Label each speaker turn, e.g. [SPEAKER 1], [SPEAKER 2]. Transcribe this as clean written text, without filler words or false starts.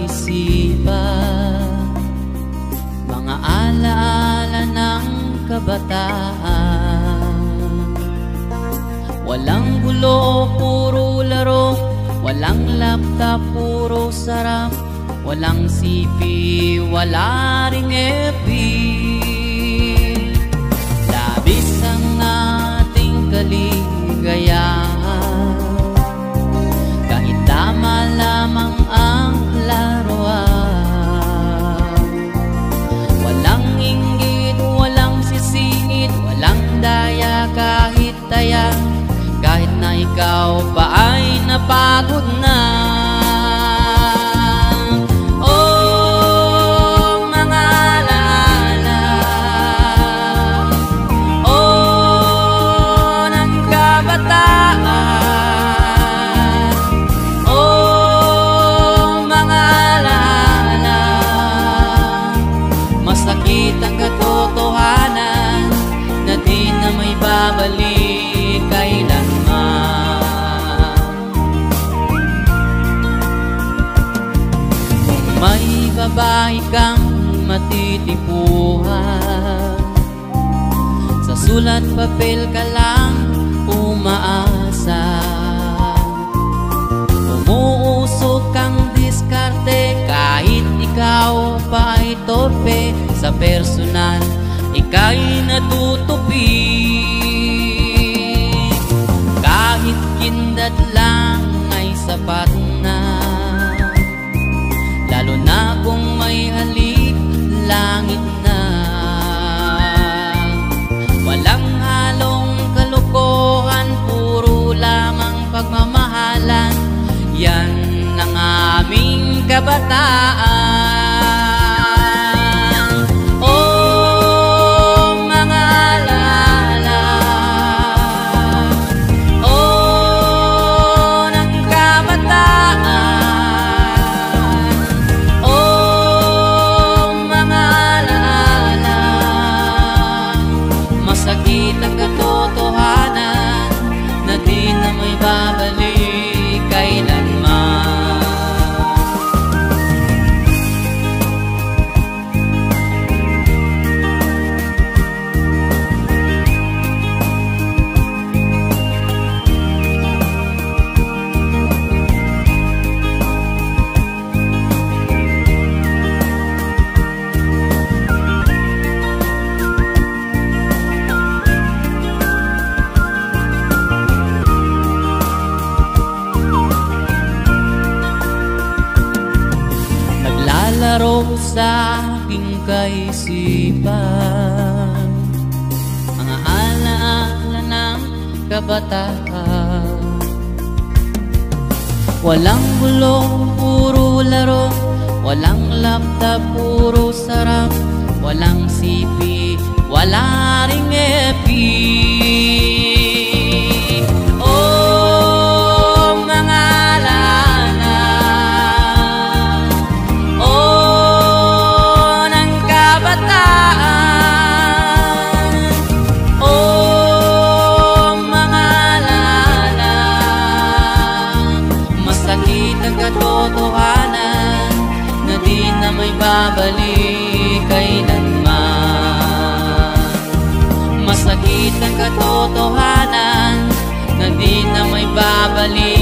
[SPEAKER 1] kaisipan, mga alaala ng kabataan. Walang gulo, puro laro, walang laptop, puro sarap, walang sipi, wala ring epi. Labis ang ating kaligayahan, kahit tama lamang ang laruan. Walang inggit, walang sisingit, walang daya kahit taya, kahit na ikaw pa ay napagod na. Masakit ang katotohanan na di na may babalik kailanman. Kung may babae kang matitipuhan, sa sulat papel ka lang umaasa. Umuusok kang diskarte kahit ikaw pa ay torpe, sa personal ika'y natutupi. Kahit kindat lang ay sapat na, lalo na kung may halik langit na. Walang halong kalokohan, puro lamang pagmamahalan, yan ang aming kabataan. Masakit ang katotohanan na di na may babalik kailanman. Naglalaro sa aking kaisipan, mga alaala ng kabataan. Walang gulo, puro laro, walang laptop, puro sarap, walang sipi, wala ring epi. Katotohanan na di na may babalik kailanman. Masakit ang katotohanan na di na may babalik